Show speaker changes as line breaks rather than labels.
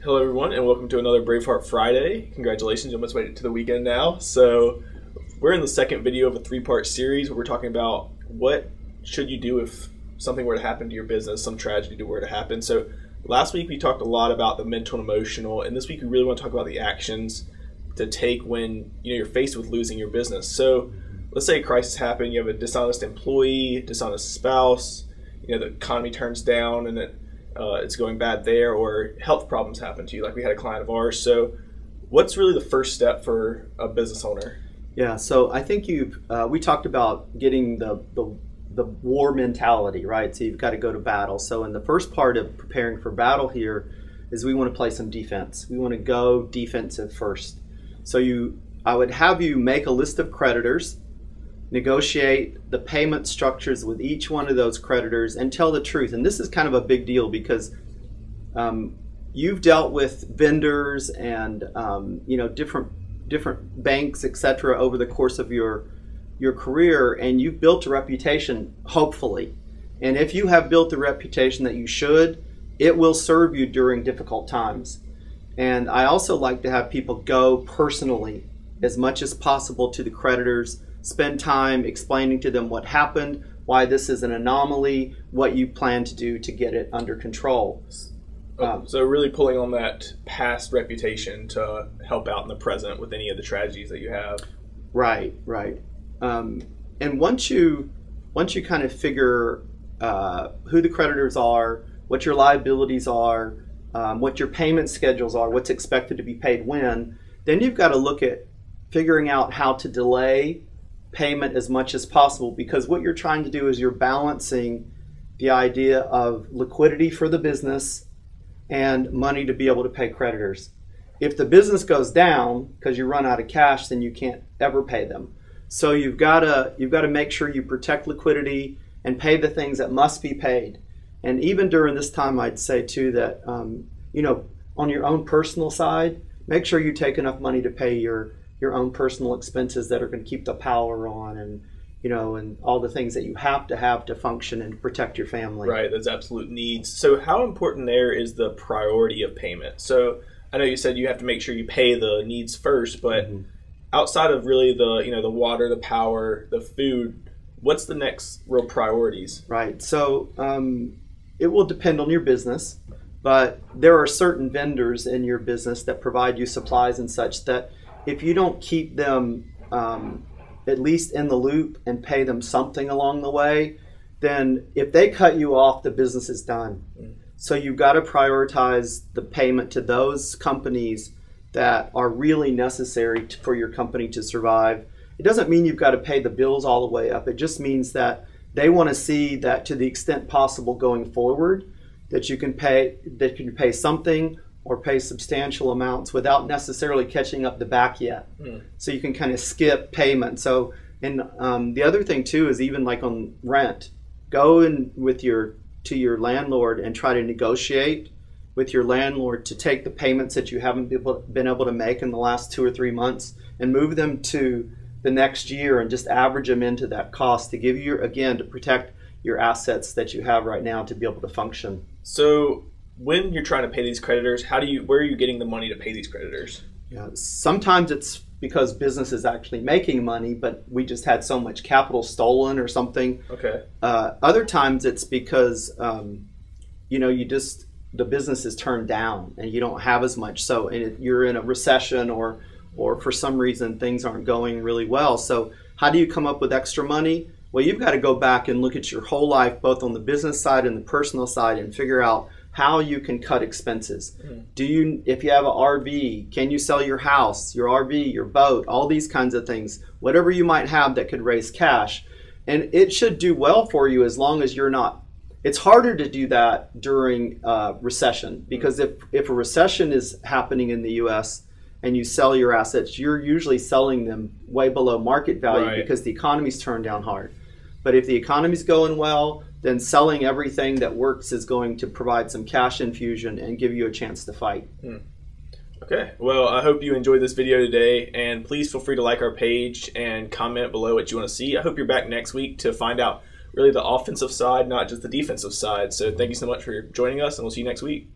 Hello, everyone, and welcome to another Braveheart Friday. Congratulations, you almost made it to the weekend now. So, we're in the second video of a three-part series where we're talking about what should you do if something were to happen to your business, some tragedy were to happen. So, last week we talked a lot about the mental and emotional, and this week we really want to talk about the actions to take when you're faced with losing your business. So, let's say a crisis happened, you have a dishonest employee, dishonest spouse, the economy turns down and it's going bad there, or health problems happen to you, like we had a client of ours. So what's really the first step for a business owner?
Yeah, so I think we talked about getting the war mentality, right? So you've got to go to battle. So in the first part of preparing for battle here is we want to play some defense. We want to go defensive first. So I would have you make a list of creditors, negotiate the payment structures with each one of those creditors, and tell the truth. And this is kind of a big deal because you've dealt with vendors and different banks, etc., over the course of your career, and you've built a reputation, hopefully. And if you have built the reputation that you should, it will serve you during difficult times. And I also like to have people go personally as much as possible to the creditors, spend time explaining to them what happened, why this is an anomaly, what you plan to do to get it under control.
So really pulling on that past reputation to help out in the present with any of the tragedies that you have.
Right. And once you kind of figure who the creditors are, what your liabilities are, what your payment schedules are, what's expected to be paid when, then you've got to look at figuring out how to delay payment as much as possible, because what you're trying to do is you're balancing the idea of liquidity for the business and money to be able to pay creditors. If the business goes down because you run out of cash, then you can't ever pay them. So you've got to make sure you protect liquidity and pay the things that must be paid. And even during this time, I'd say too that on your own personal side, make sure you take enough money to pay your own personal expenses that are going to keep the power on, and and all the things that you have to function and protect your family.
Right, those absolute needs. So how important there is the priority of payment? So I know you said you have to make sure you pay the needs first, but outside of really the water, the power, the food, what's the next real priorities?
Right. So it will depend on your business, but there are certain vendors in your business that provide you supplies and such that if you don't keep them at least in the loop and pay them something along the way, then if they cut you off, the business is done. So you've got to prioritize the payment to those companies that are really necessary for your company to survive. It doesn't mean you've got to pay the bills all the way up. It just means that they want to see that to the extent possible going forward, that you can pay something or pay substantial amounts without necessarily catching up the back yet. So you can kind of skip payment. So, and the other thing too is even like on rent, go in to your landlord and try to negotiate with your landlord to take the payments that you haven't been able to make in the last 2 or 3 months and move them to the next year and just average them into that cost to give you, again, to protect your assets that you have right now to be able to function.
So when you're trying to pay these creditors, where are you getting the money to pay these creditors?
Yeah, sometimes it's because business is actually making money, but we just had so much capital stolen or something.
Okay.
Other times it's because the business is turned down and you don't have as much. So you're in a recession or for some reason things aren't going really well. So how do you come up with extra money? Well, you've got to go back and look at your whole life, both on the business side and the personal side, and figure out how you can cut expenses. If you have an RV, can you sell your house, your RV, your boat, all these kinds of things, whatever you might have that could raise cash. And it should do well for you as long as you're not. It's harder to do that during recession, because if a recession is happening in the US and you sell your assets, you're usually selling them way below market value because the economy's turned down hard. But if the economy's going well, then selling everything that works is going to provide some cash infusion and give you a chance to fight.
Okay, well, I hope you enjoyed this video today, and please feel free to like our page and comment below what you want to see. I hope you're back next week to find out really the offensive side, not just the defensive side. So thank you so much for joining us, and we'll see you next week.